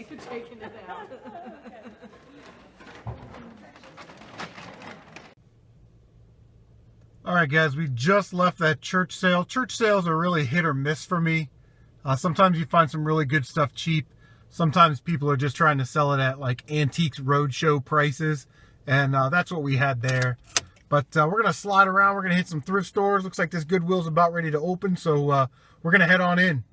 you taking it out. All right, guys, we just left that church sale. Church sales are really hit or miss for me. Sometimes you find some really good stuff cheap. Sometimes people are just trying to sell it at like antiques roadshow prices. And that's what we had there. But we're going to slide around. We're going to hit some thrift stores. Looks like this Goodwill's about ready to open. So we're going to head on in.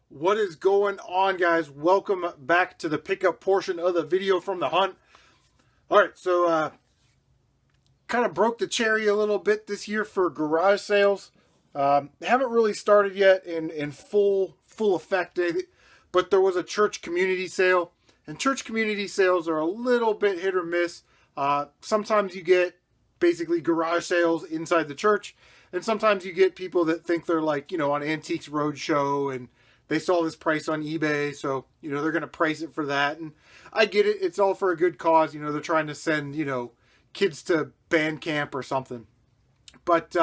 What is going on, guys? Welcome back to the pickup portion of the video from the hunt. All right, so kind of broke the cherry a little bit this year for garage sales. They haven't really started yet in full effect, but there was a church community sale, and church community sales are a little bit hit or miss. Sometimes you get basically garage sales inside the church, and sometimes you get people that think they're like, on Antiques Roadshow, and they saw this price on eBay, so, they're going to price it for that. And I get it. It's all for a good cause. They're trying to send, kids to band camp or something. But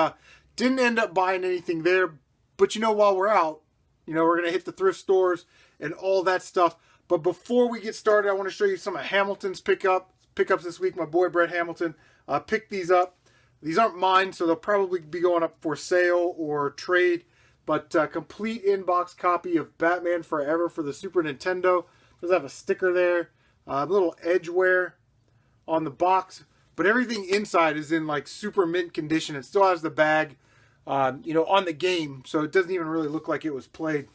didn't end up buying anything there. But, while we're out, we're going to hit the thrift stores and all that stuff. But before we get started, I want to show you some of Hamilton's pickups this week. My boy, Brett Hamilton, picked these up. These aren't mine, so they'll probably be going up for sale or trade. But complete in-box copy of Batman Forever for the Super Nintendo. Does have a sticker there. A little edge wear on the box. But everything inside is in like super mint condition. It still has the bag, on the game. So it doesn't even really look like it was played.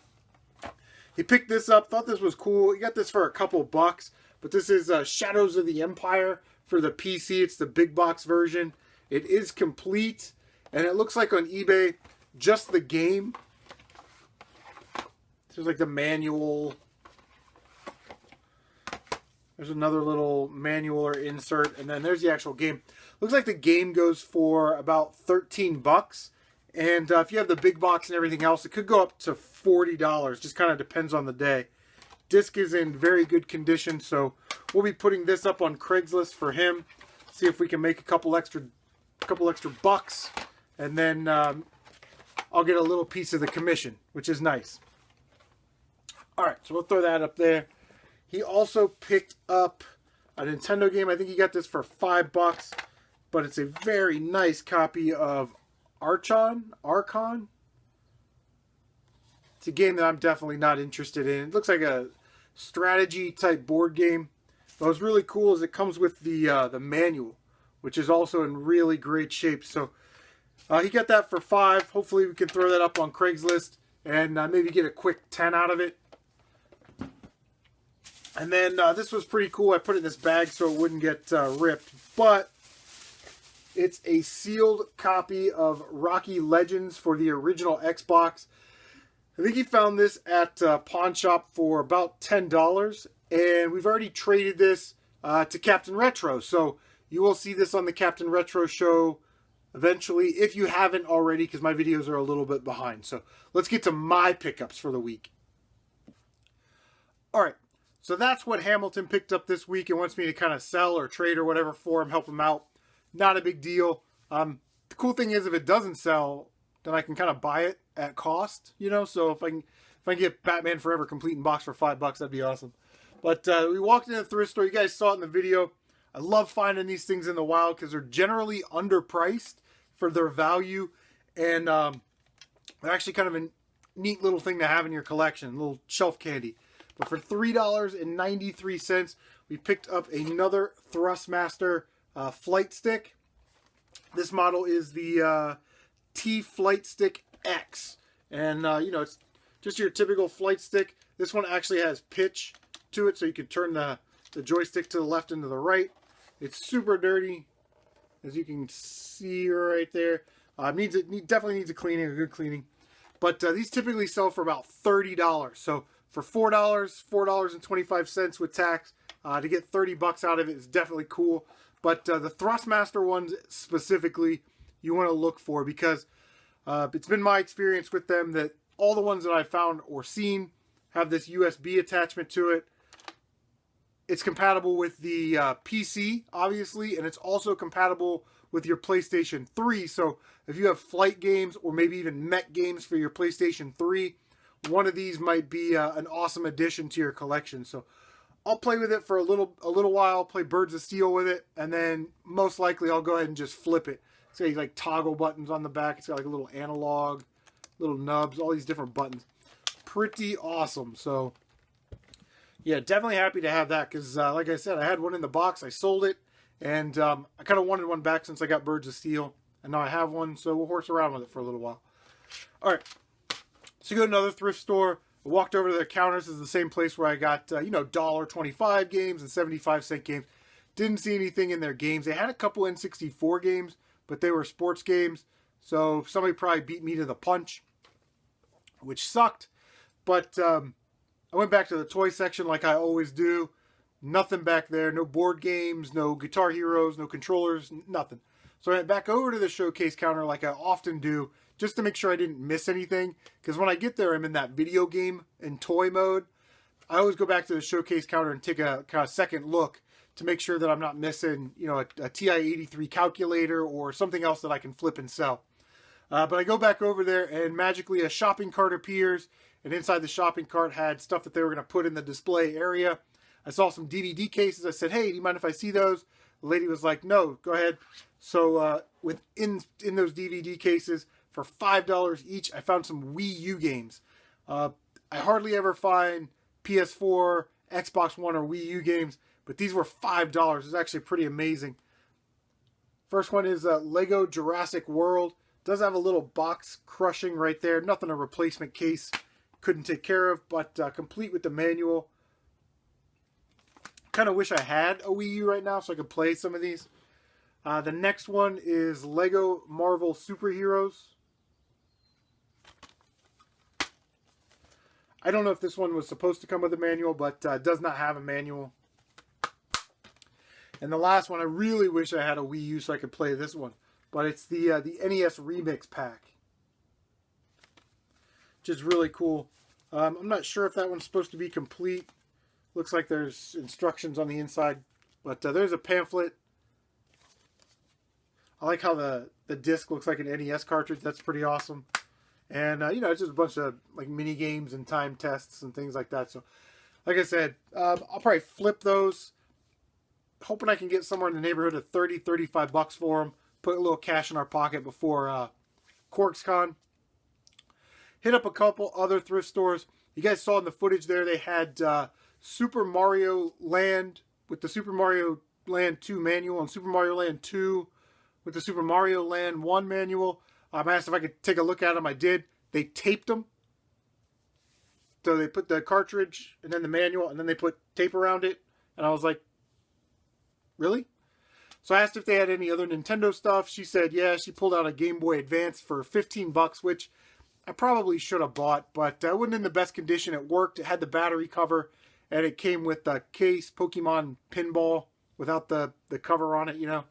He picked this up. Thought this was cool. He got this for a couple bucks. But this is Shadows of the Empire for the PC. It's the big box version. It is complete. And it looks like on eBay, just the game. There's like the manual. There's another little manual or insert. And then there's the actual game. Looks like the game goes for about 13 bucks. And if you have the big box and everything else, it could go up to $40. Just kind of depends on the day. Disc is in very good condition. So we'll be putting this up on Craigslist for him. See if we can make a couple extra bucks. And then I'll get a little piece of the commission, which is nice. All right, so we'll throw that up there. He also picked up a Nintendo game. I think he got this for $5, but it's a very nice copy of Archon. It's a game that I'm definitely not interested in. It looks like a strategy type board game. But what's really cool is it comes with the manual, which is also in really great shape. So he got that for $5. Hopefully we can throw that up on Craigslist and maybe get a quick 10 out of it. And then this was pretty cool. I put it in this bag so it wouldn't get ripped. But it's a sealed copy of Rocky Legends for the original Xbox. I think he found this at Pawn Shop for about $10. And we've already traded this to Captain Retro. So you will see this on the Captain Retro show eventually, if you haven't already, because my videos are a little bit behind. So let's get to my pickups for the week. All right. So that's what Hamilton picked up this week and wants me to kind of sell or trade or whatever for him, help him out. Not a big deal. The cool thing is if it doesn't sell, then I can kind of buy it at cost, So if I can get Batman Forever complete in box for $5, that'd be awesome. But we walked into the thrift store. You guys saw it in the video. I love finding these things in the wild because they're generally underpriced for their value. And they're actually kind of a neat little thing to have in your collection, a little shelf candy. But for $3.93, we picked up another Thrustmaster flight stick. This model is the T Flight Stick X. And, it's just your typical flight stick. This one actually has pitch to it, so you can turn the joystick to the left and to the right. It's super dirty, as you can see right there. Definitely needs a cleaning, a good cleaning. But these typically sell for about $30. So for $4.25 with tax, to get $30 out of it is definitely cool. But the Thrustmaster ones specifically, you want to look for because it's been my experience with them that all the ones that I've found or seen have this USB attachment to it. It's compatible with the PC, obviously, and it's also compatible with your PlayStation 3. So if you have flight games or maybe even mech games for your PlayStation 3, one of these might be an awesome addition to your collection. So I'll play with it for a little while, play Birds of Steel with it, and then most likely I'll go ahead and just flip it. It's got like toggle buttons on the back. It's got like a little analog, little nubs, all these different buttons. Pretty awesome. So yeah, definitely happy to have that because like I said, I had one in the box. I sold it, and I kind of wanted one back since I got Birds of Steel, and now I have one, so we'll horse around with it for a little while. All right, so you go to another thrift store. I walked over to the counters. This is the same place where I got, $1.25 games and 75-cent games. Didn't see anything in their games. They had a couple N64 games, but they were sports games. So somebody probably beat me to the punch, which sucked. But I went back to the toy section like I always do. Nothing back there. No board games, no Guitar Heroes, no controllers, nothing. So I went back over to the showcase counter like I often do, just to make sure I didn't miss anything. Because when I get there, I'm in that video game and toy mode. I always go back to the showcase counter and take a kind of second look to make sure that I'm not missing, you know, a TI-83 calculator or something else that I can flip and sell. But I go back over there and magically a shopping cart appears. And inside the shopping cart had stuff that they were going to put in the display area. I saw some DVD cases. I said, hey, do you mind if I see those? The lady was like, no, go ahead. So within those DVD cases, for $5 each, I found some Wii U games. I hardly ever find PS4, Xbox One, or Wii U games, but these were $5. It's actually pretty amazing. First one is Lego Jurassic World. Does have a little box crushing right there. Nothing a replacement case couldn't take care of, but complete with the manual. Kind of wish I had a Wii U right now so I could play some of these. The next one is Lego Marvel Superheroes. I don't know if this one was supposed to come with a manual, but does not have a manual. And the last one, I really wish I had a Wii U so I could play this one. But it's the NES Remix Pack, which is really cool. I'm not sure if that one's supposed to be complete. Looks like there's instructions on the inside. But there's a pamphlet. I like how the disc looks like an NES cartridge. That's pretty awesome. And, you know, it's just a bunch of, like, mini games and time tests and things like that. So, like I said, I'll probably flip those. Hoping I can get somewhere in the neighborhood of 30, 35 bucks for them. Put a little cash in our pocket before CorksCon. Hit up a couple other thrift stores. You guys saw in the footage there, they had Super Mario Land with the Super Mario Land 2 manual and Super Mario Land 2 with the Super Mario Land 1 manual. I asked if I could take a look at them. I did. They taped them. So they put the cartridge and then the manual and then they put tape around it. And I was like, really? So I asked if they had any other Nintendo stuff. She said, yeah, she pulled out a Game Boy Advance for 15 bucks, which I probably should have bought, but it wasn't in the best condition. It worked. It had the battery cover, and it came with the case, Pokemon Pinball, without the cover on it, you know.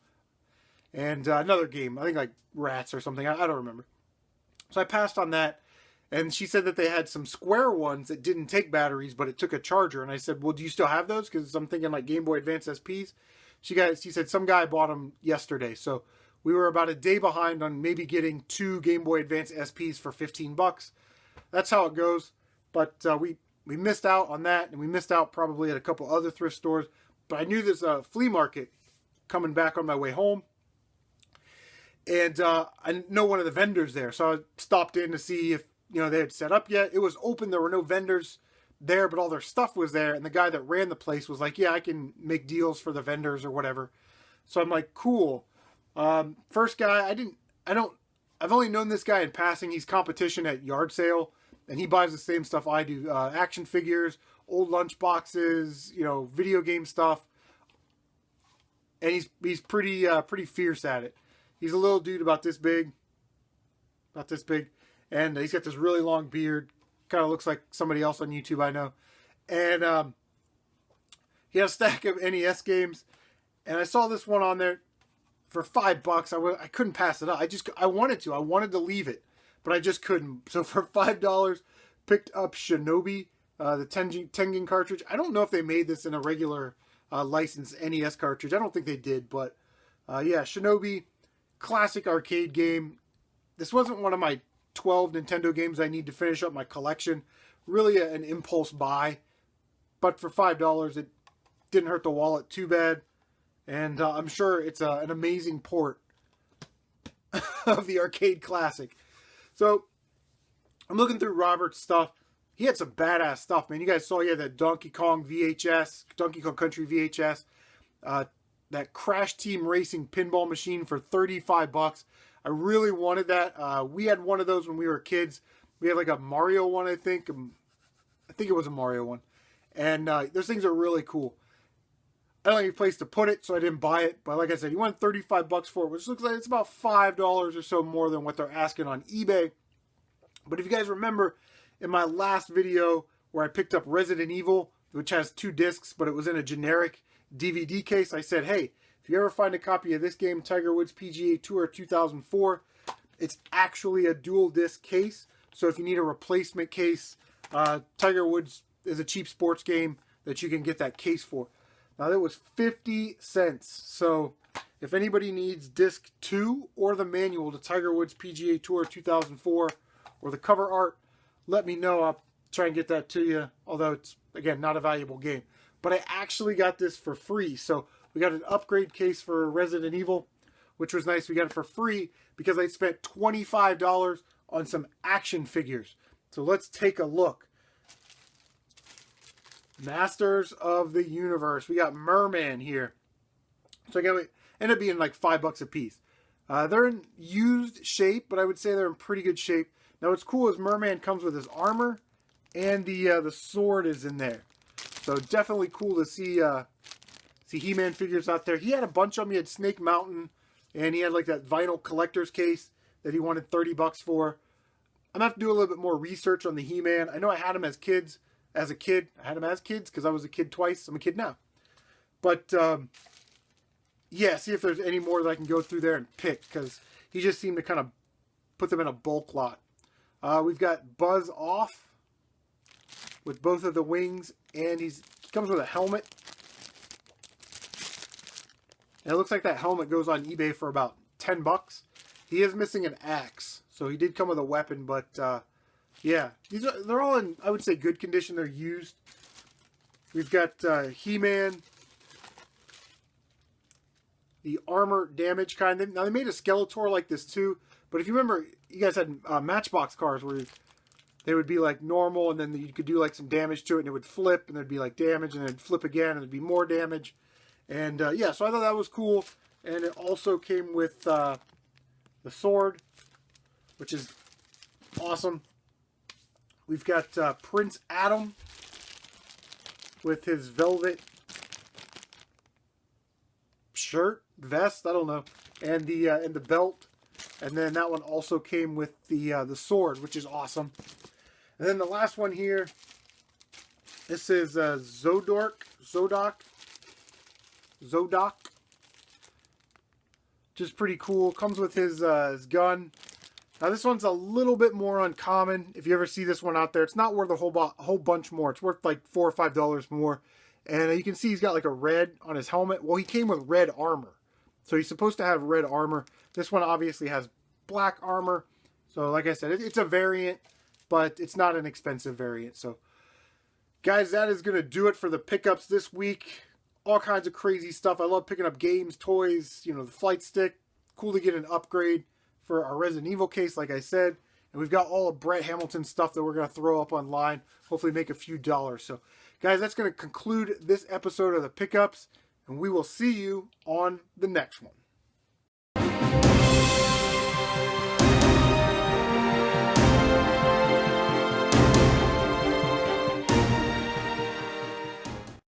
And another game, I think like Rats or something. I don't remember. So I passed on that, and she said that they had some square ones that didn't take batteries, but it took a charger. And I said, well, do you still have those? Because I'm thinking like Game Boy Advance SPs. She said some guy bought them yesterday. So we were about a day behind on maybe getting 2 Game Boy Advance SPs for 15 bucks. That's how it goes. But we missed out on that, and we missed out probably at a couple other thrift stores. But I knew there's a flea market coming back on my way home. And I know one of the vendors there. So I stopped in to see if, you know, they had set up yet. It was open. There were no vendors there, but all their stuff was there. And the guy that ran the place was like, yeah, I can make deals for the vendors or whatever. So I'm like, cool. First guy, I've only known this guy in passing. He's competition at yard sale, and he buys the same stuff I do. Action figures, old lunch boxes, you know, video game stuff. And he's pretty fierce at it. He's a little dude about this big. And he's got this really long beard. Kind of looks like somebody else on YouTube I know. And he had a stack of NES games. And I saw this one on there for $5. I couldn't pass it up. I wanted to leave it, but I just couldn't. So for $5, picked up Shinobi, the Tengen cartridge. I don't know if they made this in a regular licensed NES cartridge. I don't think they did, but yeah, Shinobi, classic arcade game. This wasn't one of my 12 Nintendo games I need to finish up my collection. Really an impulse buy, but for $5, it didn't hurt the wallet too bad. And I'm sure it's an amazing port of the arcade classic. So I'm looking through Robert's stuff. He had some badass stuff, man. You guys saw he had that Donkey Kong VHS, Donkey Kong Country VHS, that Crash Team Racing pinball machine for 35 bucks. I really wanted that. We had one of those when we were kids. We had like a Mario one, I think. I think it was a Mario one. And those things are really cool. I don't have any place to put it, so I didn't buy it. But like I said, he wanted 35 bucks for it, which looks like it's about $5 or so more than what they're asking on eBay. But if you guys remember in my last video where I picked up Resident Evil, which has 2 discs, but it was in a generic DVD case, I said, hey, if you ever find a copy of this game, Tiger Woods PGA Tour 2004, it's actually a dual disc case. So if you need a replacement case, Tiger Woods is a cheap sports game that you can get that case for. Now that was 50 cents. So if anybody needs disc 2 or the manual to Tiger Woods PGA Tour 2004 or the cover art, let me know. I'll try and get that to you. Although it's, again, not a valuable game. But I actually got this for free. So we got an upgrade case for Resident Evil, which was nice. We got it for free because I spent $25 on some action figures. So let's take a look. Masters of the Universe. We got Merman here. So it ended up being like $5 a piece. They're in used shape, but I would say they're in pretty good shape. Now what's cool is Merman comes with his armor and the sword is in there. So definitely cool to see He-Man figures out there. He had a bunch of them. He had Snake Mountain, and he had like that vinyl collector's case that he wanted 30 bucks for. I'm gonna have to do a little bit more research on the He-Man. I know I had him as kids. As a kid, I had him as kids because I was a kid twice. I'm a kid now. But, yeah, see if there's any more that I can go through there and pick because he just seemed to kind of put them in a bulk lot. We've got Buzz Off with both of the wings, and he comes with a helmet. And it looks like that helmet goes on eBay for about 10 bucks. He is missing an axe, so he did come with a weapon, but... yeah, they're all in, I would say, good condition. They're used. We've got He-Man, the armor damage kind. Now, they made a Skeletor like this, too. But if you remember, you guys had Matchbox cars where they would be, like, normal, and then you could do, like, some damage to it, and it would flip, and there'd be, like, damage, and then it'd flip again, and there'd be more damage. And, yeah, so I thought that was cool. And it also came with the sword, which is awesome. We've got Prince Adam with his velvet shirt, vest, I don't know, and the belt. And then that one also came with the sword, which is awesome. And then the last one here, this is Zodok, which is pretty cool. Comes with his gun. Now this one's a little bit more uncommon. If you ever see this one out there, it's not worth a whole bunch more. It's worth like $4 or $5 more. And you can see he's got like a red on his helmet. Well, he came with red armor. So he's supposed to have red armor. This one obviously has black armor. So like I said, it's a variant, but it's not an expensive variant. So guys, that is going to do it for the pickups this week. All kinds of crazy stuff. I love picking up games, toys, you know, the flight stick. Cool to get an upgrade for our Resident Evil case, like I said. And we've got all of Brett Hamilton's stuff that we're going to throw up online. Hopefully make a few dollars. So, guys, that's going to conclude this episode of the Pickups. And we will see you on the next one.